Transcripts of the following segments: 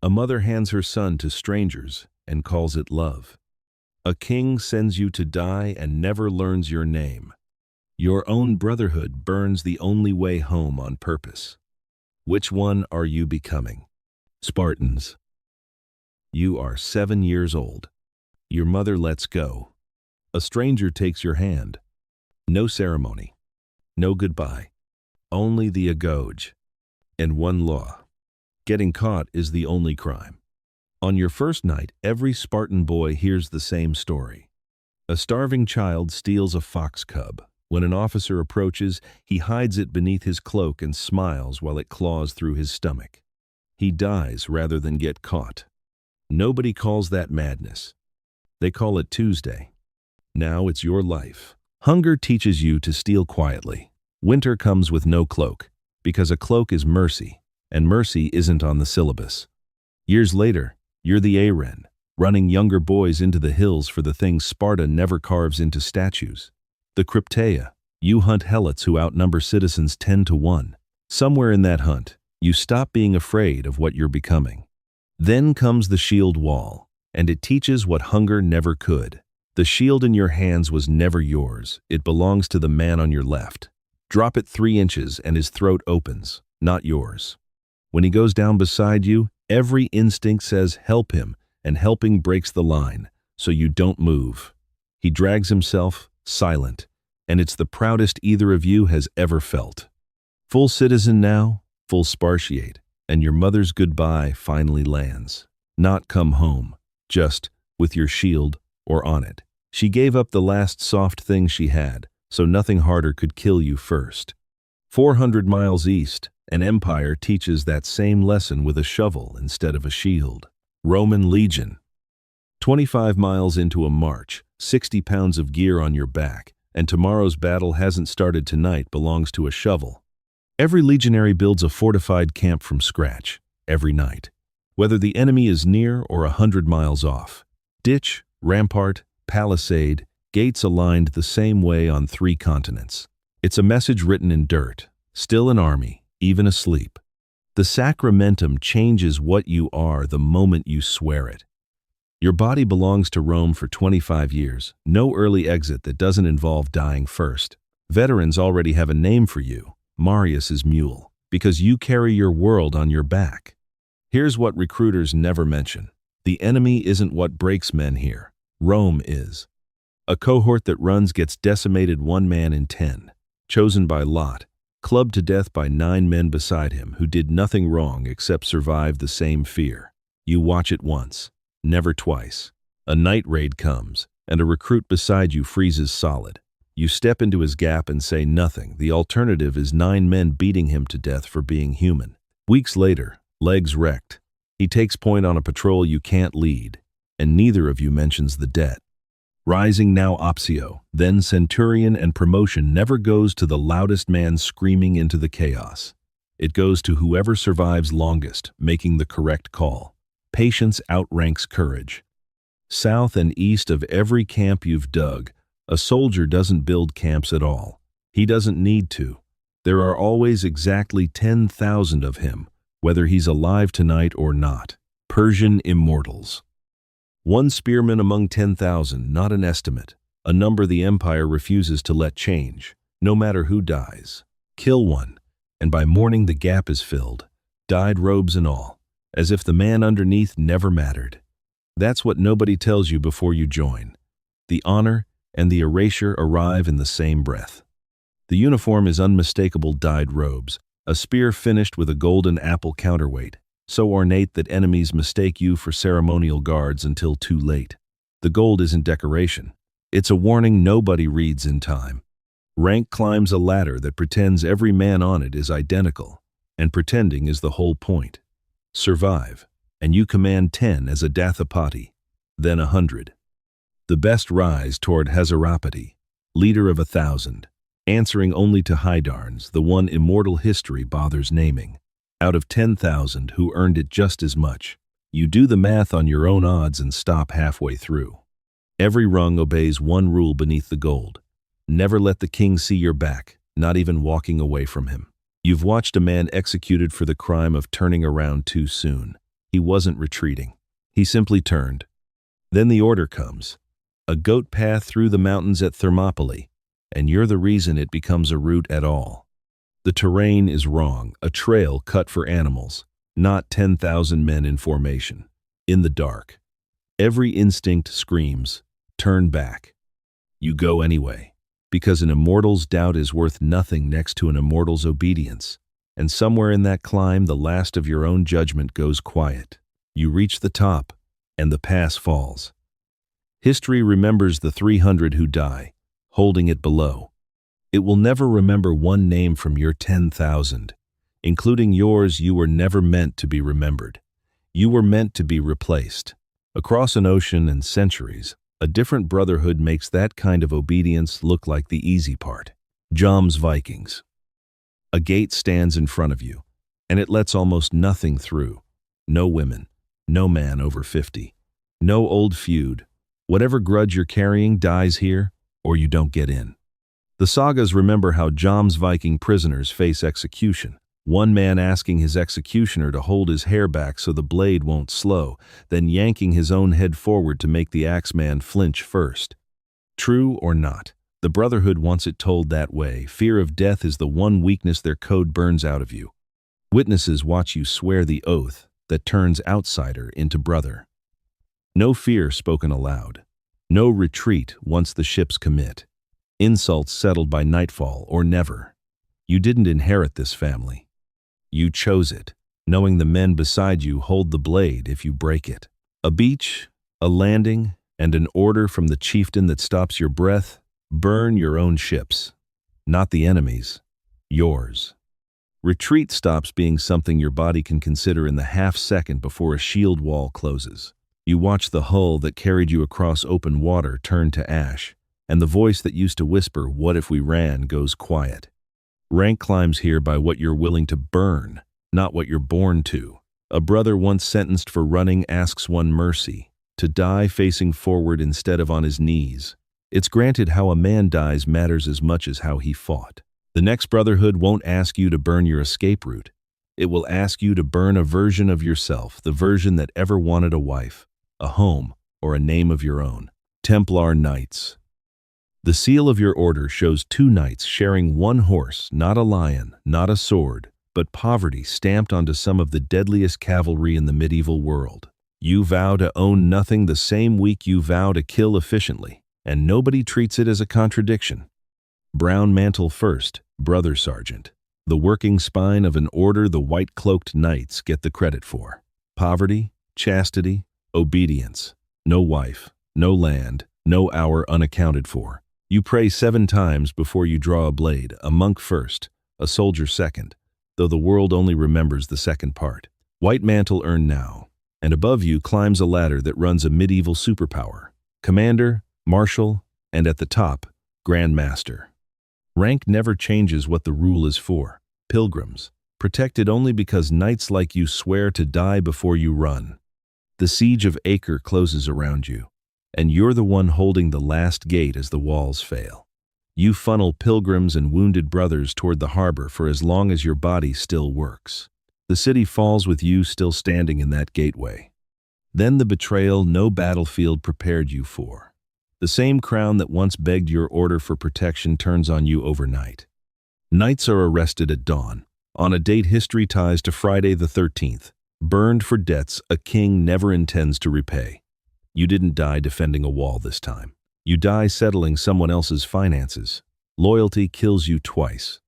A mother hands her son to strangers and calls it love. A king sends you to die and never learns your name. Your own brotherhood burns the only way home on purpose. Which one are you becoming? Spartans. You are 7 years old. Your mother lets go. A stranger takes your hand. No ceremony. No goodbye. Only the agoge. And one law. Getting caught is the only crime. On your first night, every Spartan boy hears the same story. A starving child steals a fox cub. When an officer approaches, he hides it beneath his cloak and smiles while it claws through his stomach. He dies rather than get caught. Nobody calls that madness. They call it Tuesday. Now it's your life. Hunger teaches you to steal quietly. Winter comes with no cloak, because a cloak is mercy, and mercy isn't on the syllabus. Years later, you're the Aren, running younger boys into the hills for the things Sparta never carves into statues. The Crypteia, you hunt helots who outnumber citizens 10 to 1. Somewhere in that hunt, you stop being afraid of what you're becoming. Then comes the shield wall, and it teaches what hunger never could. The shield in your hands was never yours. It belongs to the man on your left. Drop it 3 inches and his throat opens, not yours. When he goes down beside you, every instinct says help him, and helping breaks the line, so you don't move. He drags himself, silent, and it's the proudest either of you has ever felt. Full citizen now, full Spartiate, and your mother's goodbye finally lands. Not come home, just with your shield or on it. She gave up the last soft thing she had, so nothing harder could kill you first. 400 miles east, an empire teaches that same lesson with a shovel instead of a shield. Roman legion. 25 miles into a march, 60 pounds of gear on your back, and tomorrow's battle hasn't started tonight belongs to a shovel. Every legionary builds a fortified camp from scratch, every night. Whether the enemy is near or 100 miles off. Ditch, rampart, palisade, gates aligned the same way on 3 continents. It's a message written in dirt, still an army, even asleep. The sacramentum changes what you are the moment you swear it. Your body belongs to Rome for 25 years, no early exit that doesn't involve dying first. Veterans already have a name for you, Marius's mule, because you carry your world on your back. Here's what recruiters never mention. The enemy isn't what breaks men here. Rome is. A cohort that runs gets decimated 1 man in 10, chosen by lot, clubbed to death by 9 men beside him who did nothing wrong except survive the same fear. You watch it once, never twice. A night raid comes, and a recruit beside you freezes solid. You step into his gap and say nothing. The alternative is 9 men beating him to death for being human. Weeks later, legs wrecked. He takes point on a patrol you can't lead, and neither of you mentions the debt. Rising now optio, then centurion, and promotion never goes to the loudest man screaming into the chaos. It goes to whoever survives longest, making the correct call. Patience outranks courage. South and east of every camp you've dug, a soldier doesn't build camps at all. He doesn't need to. There are always exactly 10,000 of him, whether he's alive tonight or not. Persian Immortals. 1 spearman among 10,000, not an estimate. A number the empire refuses to let change, no matter who dies. Kill one, and by morning the gap is filled, dyed robes and all, as if the man underneath never mattered. That's what nobody tells you before you join. The honor and the erasure arrive in the same breath. The uniform is unmistakable dyed robes, a spear finished with a golden apple counterweight, so ornate that enemies mistake you for ceremonial guards until too late. The gold isn't decoration. It's a warning nobody reads in time. Rank climbs a ladder that pretends every man on it is identical, and pretending is the whole point. Survive, and you command 10 as a dathapati, then 100. The best rise toward Hazaropati, leader of 1,000, answering only to Hydarnes, the one immortal history bothers naming. Out of 10,000 who earned it just as much, you do the math on your own odds and stop halfway through. Every rung obeys one rule beneath the gold. Never let the king see your back, not even walking away from him. You've watched a man executed for the crime of turning around too soon. He wasn't retreating. He simply turned. Then the order comes. A goat path through the mountains at Thermopylae, and you're the reason it becomes a route at all. The terrain is wrong, a trail cut for animals, not 10,000 men in formation, in the dark. Every instinct screams, turn back. You go anyway, because an immortal's doubt is worth nothing next to an immortal's obedience, and somewhere in that climb the last of your own judgment goes quiet. You reach the top, and the pass falls. History remembers the 300 who die, holding it below. It will never remember one name from your 10,000. Including yours, you were never meant to be remembered. You were meant to be replaced. Across an ocean and centuries, a different brotherhood makes that kind of obedience look like the easy part. Jom's Vikings. A gate stands in front of you, and it lets almost nothing through. No women, no man over 50, no old feud. Whatever grudge you're carrying dies here, or you don't get in. The sagas remember how Jom's Viking prisoners face execution. One man asking his executioner to hold his hair back so the blade won't slow, then yanking his own head forward to make the axeman flinch first. True or not, the Brotherhood wants it told that way. Fear of death is the one weakness their code burns out of you. Witnesses watch you swear the oath that turns outsider into brother. No fear spoken aloud. No retreat once the ships commit. Insults settled by nightfall or never. You didn't inherit this family. You chose it, knowing the men beside you hold the blade if you break it. A beach, a landing, and an order from the chieftain that stops your breath. Burn your own ships. Not the enemy's. Yours. Retreat stops being something your body can consider in the half-second before a shield wall closes. You watch the hull that carried you across open water turn to ash, and the voice that used to whisper, "What if we ran?" goes quiet. Rank climbs here by what you're willing to burn, not what you're born to. A brother once sentenced for running asks one mercy, to die facing forward instead of on his knees. It's granted how a man dies matters as much as how he fought. The next brotherhood won't ask you to burn your escape route. It will ask you to burn a version of yourself, the version that ever wanted a wife, a home, or a name of your own. Templar Knights. The seal of your order shows two knights sharing one horse, not a lion, not a sword, but poverty stamped onto some of the deadliest cavalry in the medieval world. You vow to own nothing the same week you vow to kill efficiently, and nobody treats it as a contradiction. Brown mantle first, brother sergeant. The working spine of an order the white-cloaked knights get the credit for. Poverty, chastity, obedience. No wife, no land, no hour unaccounted for. You pray 7 times before you draw a blade, a monk first, a soldier second, though the world only remembers the second part. White mantle earned now, and above you climbs a ladder that runs a medieval superpower. Commander, marshal, and at the top, Grand Master. Rank never changes what the rule is for. Pilgrims, protected only because knights like you swear to die before you run. The siege of Acre closes around you, and you're the one holding the last gate as the walls fail. You funnel pilgrims and wounded brothers toward the harbor for as long as your body still works. The city falls with you still standing in that gateway. Then the betrayal no battlefield prepared you for. The same crown that once begged your order for protection turns on you overnight. Knights are arrested at dawn, on a date history ties to Friday the 13th, burned for debts a king never intends to repay. You didn't die defending a wall this time. You die settling someone else's finances. Loyalty kills you twice.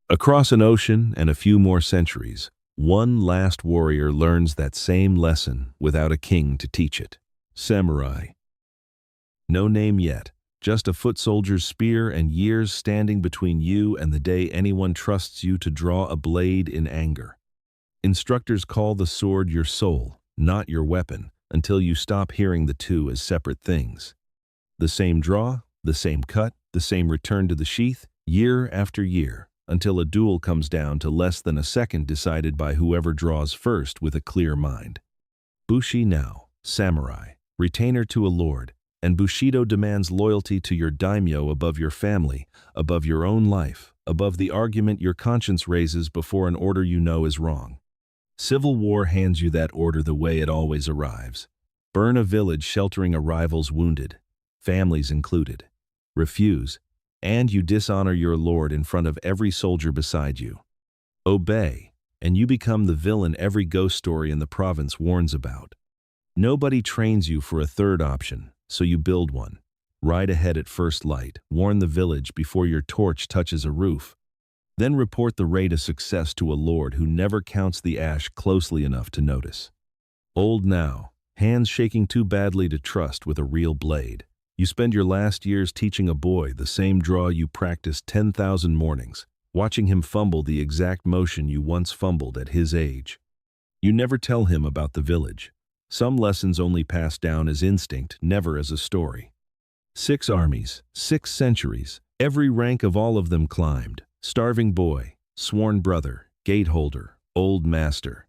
Across an ocean and a few more centuries, one last warrior learns that same lesson without a king to teach it. Samurai. No name yet, just a foot soldier's spear and years standing between you and the day anyone trusts you to draw a blade in anger. Instructors call the sword your soul, not your weapon, until you stop hearing the two as separate things. The same draw, the same cut, the same return to the sheath, year after year, until a duel comes down to less than a second decided by whoever draws first with a clear mind. Bushi now, samurai, retainer to a lord, and Bushido demands loyalty to your daimyo above your family, above your own life, above the argument your conscience raises before an order you know is wrong. Civil war hands you that order the way it always arrives. Burn a village sheltering a rival's wounded, families included. Refuse, and you dishonor your lord in front of every soldier beside you. Obey, and you become the villain every ghost story in the province warns about. Nobody trains you for a third option, so you build one. Ride ahead at first light, warn the village before your torch touches a roof. Then report the raid a success to a lord who never counts the ash closely enough to notice. Old now, hands shaking too badly to trust with a real blade. You spend your last years teaching a boy the same draw you practiced 10,000 mornings, watching him fumble the exact motion you once fumbled at his age. You never tell him about the village. Some lessons only pass down as instinct, never as a story. 6 armies, 6 centuries, every rank of all of them climbed. Starving boy, sworn brother, gateholder, old master.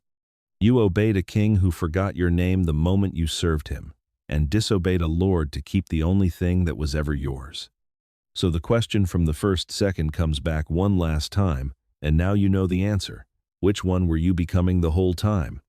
You obeyed a king who forgot your name the moment you served him, and disobeyed a lord to keep the only thing that was ever yours. So the question from the first second comes back one last time, and now you know the answer. Which one were you becoming the whole time?